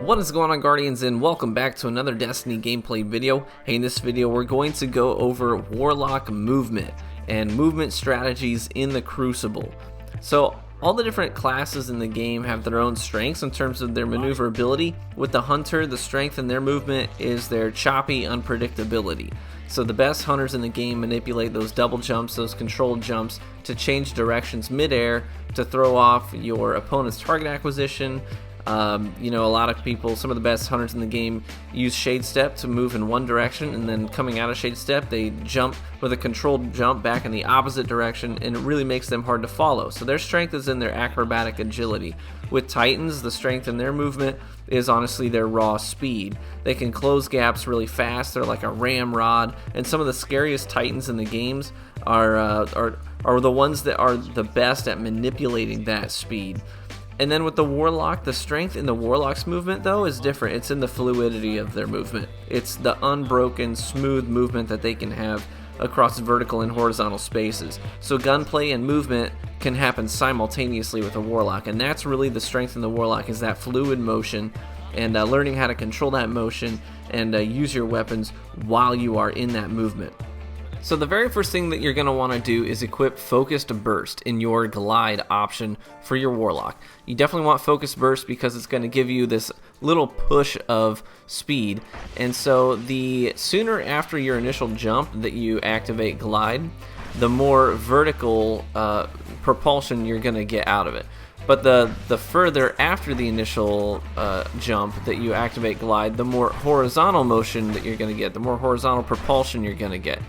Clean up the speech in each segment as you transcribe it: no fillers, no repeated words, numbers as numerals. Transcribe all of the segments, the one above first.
What is going on, Guardians, and welcome back to another Destiny gameplay video. Hey, in this video we're going to go over Warlock movement and movement strategies in the Crucible. So all the different classes in the game have their own strengths in terms of their maneuverability. With the Hunter, the strength in their movement is their choppy unpredictability. So the best hunters in the game manipulate those double jumps, those controlled jumps, to change directions midair, to throw off your opponent's target acquisition. A lot of people, some of the best hunters in the game, use Shade Step to move in one direction, and then coming out of Shade Step, they jump with a controlled jump back in the opposite direction, and it really makes them hard to follow. So their strength is in their acrobatic agility. With Titans, the strength in their movement is honestly their raw speed. They can close gaps really fast. They're like a ramrod, and some of the scariest Titans in the games are the ones that are the best at manipulating that speed. And then with the Warlock, the strength in the Warlock's movement, though, is different. It's in the fluidity of their movement. It's the unbroken, smooth movement that they can have across vertical and horizontal spaces. So gunplay and movement can happen simultaneously with a Warlock, and that's really the strength in the Warlock, is that fluid motion and learning how to control that motion and use your weapons while you are in that movement. So the very first thing that you're going to want to do is equip Focused Burst in your glide option for your Warlock. You definitely want Focused Burst because it's going to give you this little push of speed. And so the sooner after your initial jump that you activate Glide, the more vertical propulsion you're going to get out of it. But the further after the initial jump that you activate Glide, the more horizontal motion that you're going to get, the more horizontal propulsion you're going to get.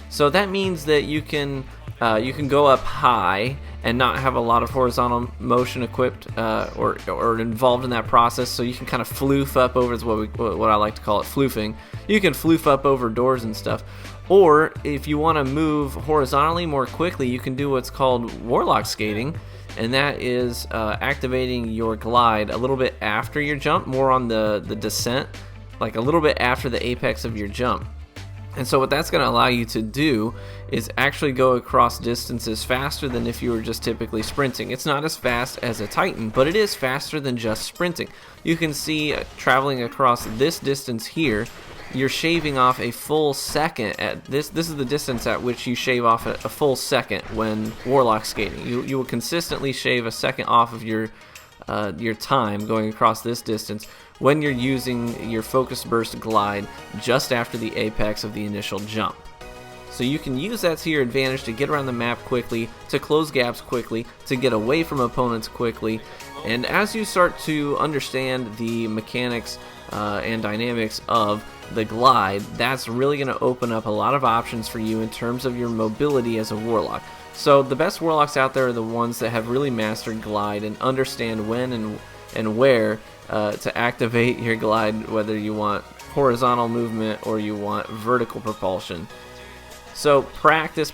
So that means that you can go up high and not have a lot of horizontal motion equipped or involved in that process. So you can kind of floof up over, is what I like to call it, floofing. You can floof up over doors and stuff. Or if you want to move horizontally more quickly, you can do what's called Warlock skating, and that is activating your glide a little bit after your jump, more on the descent, like a little bit after the apex of your jump. And so what that's going to allow you to do is actually go across distances faster than if you were just typically sprinting. It's not as fast as a Titan, but it is faster than just sprinting. You can see traveling across this distance here, you're shaving off a full second at this. This is the distance at which you shave off a full second when Warlock skating. You will consistently shave a second off of your time going across this distance when you're using your Focus Burst Glide just after the apex of the initial jump. So you can use that to your advantage to get around the map quickly, to close gaps quickly, to get away from opponents quickly. And as you start to understand the mechanics and dynamics of the glide, that's really going to open up a lot of options for you in terms of your mobility as a Warlock. So the best Warlocks out there are the ones that have really mastered glide and understand when and where to activate your glide, whether you want horizontal movement or you want vertical propulsion. So practice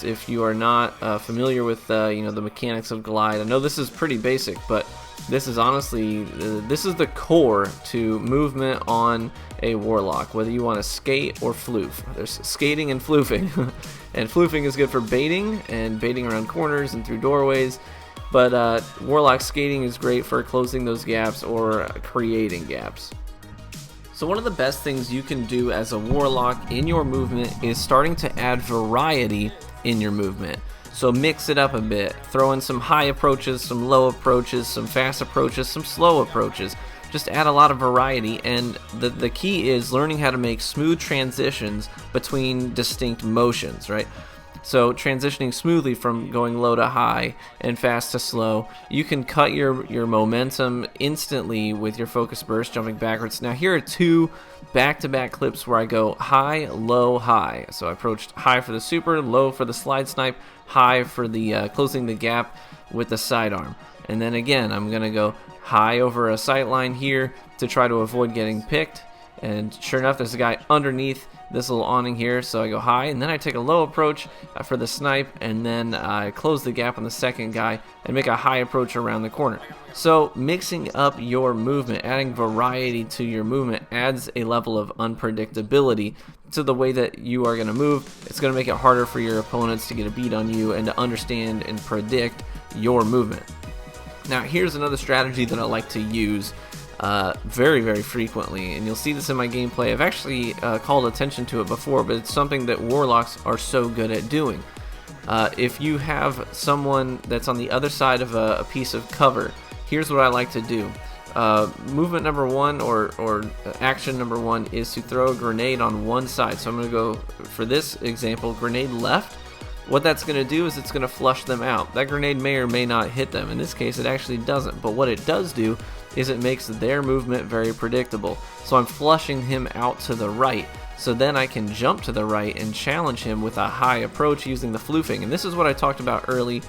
if you are not familiar with the mechanics of glide. I know this is pretty basic, but this is honestly this is the core to movement on a Warlock, whether you want to skate or floof. There's skating and floofing. And floofing is good for baiting and baiting around corners and through doorways, but Warlock skating is great for closing those gaps or creating gaps. So one of the best things you can do as a Warlock in your movement is starting to add variety in your movement. So mix it up a bit, throw in some high approaches, some low approaches, some fast approaches, some slow approaches. Just add a lot of variety, and the key is learning how to make smooth transitions between distinct motions, right? So transitioning smoothly from going low to high and fast to slow, you can cut your momentum instantly with your Focus Burst jumping backwards. Now here are two back-to-back clips where I go high, low, high. So I approached high for the super, low for the slide snipe, high for the closing the gap with the sidearm. And then again, I'm going to go high over a sight line here to try to avoid getting picked. And sure enough, there's a guy underneath this little awning here, so I go high, and then I take a low approach for the snipe, and then I close the gap on the second guy and make a high approach around the corner. So mixing up your movement, adding variety to your movement, adds a level of unpredictability to the way that you are going to move. It's going to make it harder for your opponents to get a beat on you and to understand and predict your movement. Now here's another strategy that I like to use very frequently, and you'll see this in my gameplay. I've actually called attention to it before, but it's something that Warlocks are so good at doing. If you have someone that's on the other side of a piece of cover, here's what I like to do. Movement number one, or action number one, is to throw a grenade on one side. So I'm going to go, for this example, grenade left. What that's going to do is it's going to flush them out. That grenade may or may not hit them. In this case, it actually doesn't. But what it does do is it makes their movement very predictable. So I'm flushing him out to the right. So then I can jump to the right and challenge him with a high approach using the floofing. And this is what I talked about early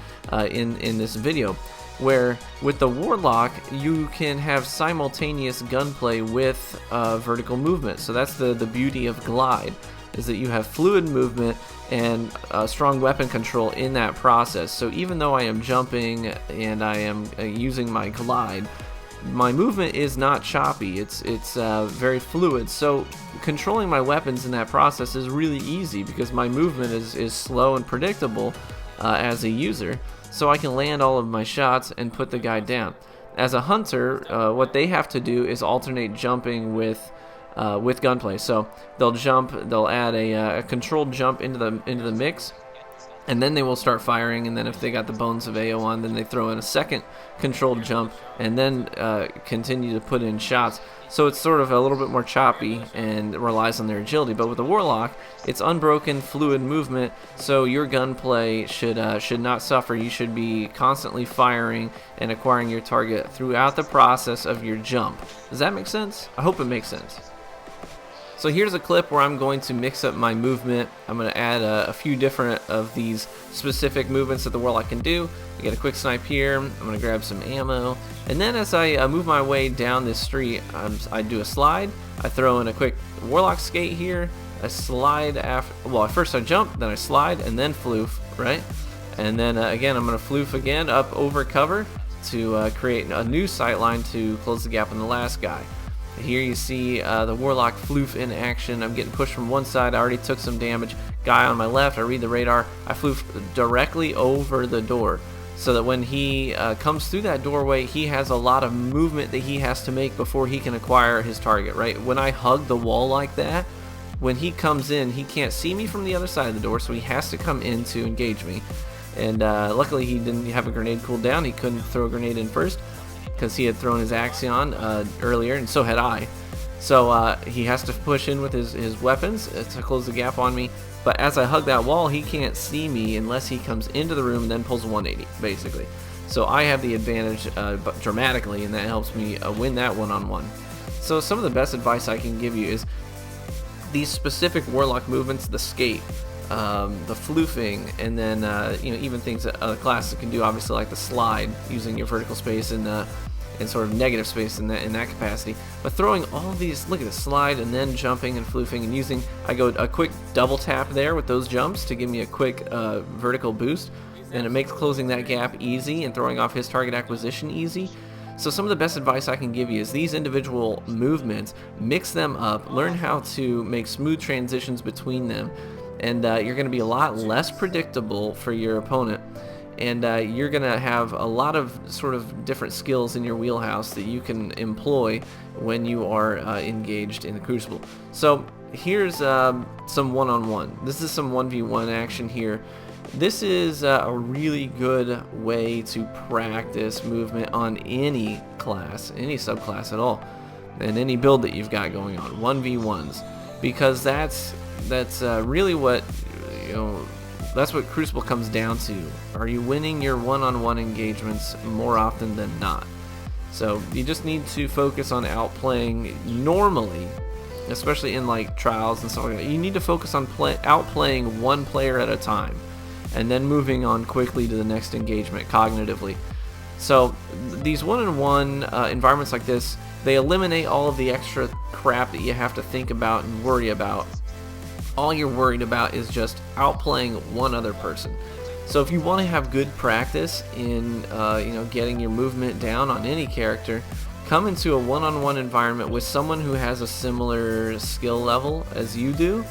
in this video, where with the Warlock you can have simultaneous gunplay with vertical movement. So that's the beauty of Glide, is that you have fluid movement and strong weapon control in that process. So even though I am jumping and I am using my Glide, my movement is not choppy. It's very fluid. So controlling my weapons in that process is really easy because my movement is slow and predictable as a user. So I can land all of my shots and put the guy down. As a hunter, what they have to do is alternate jumping with gunplay. So they'll jump, they'll add a controlled jump into the mix, and then they will start firing. And then if they got the Bones of AO on, then they throw in a second controlled jump, and then continue to put in shots. So it's sort of a little bit more choppy and relies on their agility. But with the Warlock, it's unbroken, fluid movement, so your gunplay should not suffer. You should be constantly firing and acquiring your target throughout the process of your jump. Does that make sense? I hope it makes sense. So here's a clip where I'm going to mix up my movement. I'm going to add a few different of these specific movements that the Warlock can do. We get a quick snipe here. I'm going to grab some ammo. And then as I move my way down this street, I do a slide. I throw in a quick Warlock skate here. I slide after, well, first I jump, then I slide, and then floof, right? And then again, I'm going to floof again up over cover to create a new sight line to close the gap on the last guy. Here you see the Warlock floof in action. I'm getting pushed from one side. I already took some damage. Guy on my left, I read the radar. I floof directly over the door, so that when he comes through that doorway, he has a lot of movement that he has to make before he can acquire his target, right? When I hug the wall like that, when he comes in, he can't see me from the other side of the door, so he has to come in to engage me. And luckily he didn't have a grenade cooldown. He couldn't throw a grenade in first, because he had thrown his Axion earlier, and so had I. So he has to push in with his weapons to close the gap on me. But as I hug that wall, he can't see me unless he comes into the room and then pulls a 180, basically. So I have the advantage dramatically, and that helps me win that one-on-one. So some of the best advice I can give you is these specific Warlock movements: the skate, the floofing, and then even things that other classes can do, obviously, like the slide, using your vertical space and sort of negative space in that capacity. But throwing all of these, look at the slide, and then jumping and floofing, and using, I go a quick double tap there with those jumps to give me a quick vertical boost, and it makes closing that gap easy and throwing off his target acquisition easy. So some of the best advice I can give you is these individual movements, mix them up, learn how to make smooth transitions between them, and you're going to be a lot less predictable for your opponent, and you're going to have a lot of sort of different skills in your wheelhouse that you can employ when you are engaged in the Crucible. So here's some one-on-one. This is some 1v1 action here. This is a really good way to practice movement on any class, any subclass at all, and any build that you've got going on, 1v1s, because that's really what, that's what Crucible comes down to. Are you winning your one-on-one engagements more often than not? So you just need to focus on outplaying normally, especially in like trials and stuff like that. You need to focus on outplaying one player at a time, and then moving on quickly to the next engagement cognitively. So these one-on-one environments like this, they eliminate all of the extra crap that you have to think about and worry about. All you're worried about is just outplaying one other person. So if you want to have good practice in getting your movement down on any character, come into a one-on-one environment with someone who has a similar skill level as you do.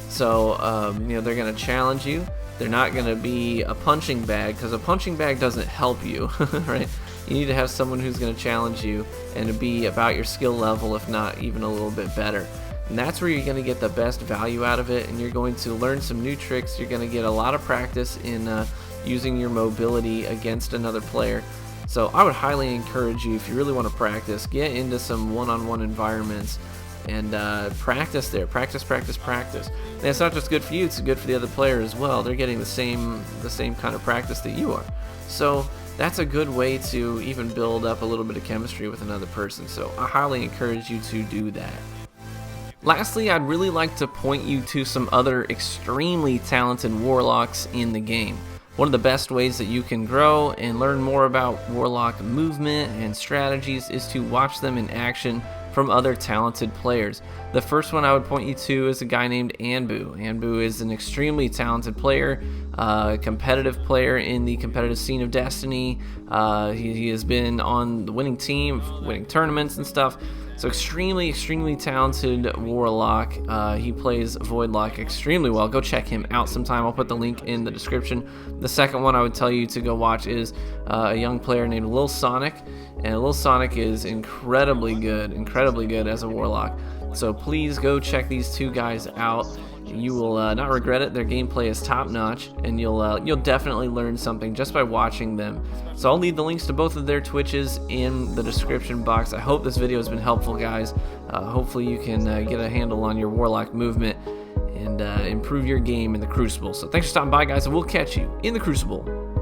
So they're going to challenge you. They're not going to be a punching bag, because a punching bag doesn't help you, right? You need to have someone who's going to challenge you and to be about your skill level, if not even a little bit better. And that's where you're going to get the best value out of it, and you're going to learn some new tricks. You're going to get a lot of practice in using your mobility against another player. So I would highly encourage you, if you really want to practice, get into some one-on-one environments and practice there. Practice. And it's not just good for you, it's good for the other player as well. They're getting the same kind of practice that you are. So that's a good way to even build up a little bit of chemistry with another person. So I highly encourage you to do that. Lastly, I'd really like to point you to some other extremely talented warlocks in the game. One of the best ways that you can grow and learn more about warlock movement and strategies is to watch them in action from other talented players. The first one I would point you to is a guy named Anbu. Anbu is an extremely talented player, competitive player in the competitive scene of Destiny. He has been on the winning team, winning tournaments and stuff. So extremely talented warlock. He plays Voidlock extremely well. Go check him out sometime. I'll put the link in the description. The second one I would tell you to go watch is a young player named Lil Sonic. And Lil Sonic is incredibly good as a warlock. So please go check these two guys out. You will not regret it. Their gameplay is top notch, and you'll definitely learn something just by watching them. So I'll leave the links to both of their Twitches in the description box. I hope this video has been helpful, guys. Hopefully you can get a handle on your warlock movement and improve your game in the Crucible. So thanks for stopping by, guys, and we'll catch you in the Crucible.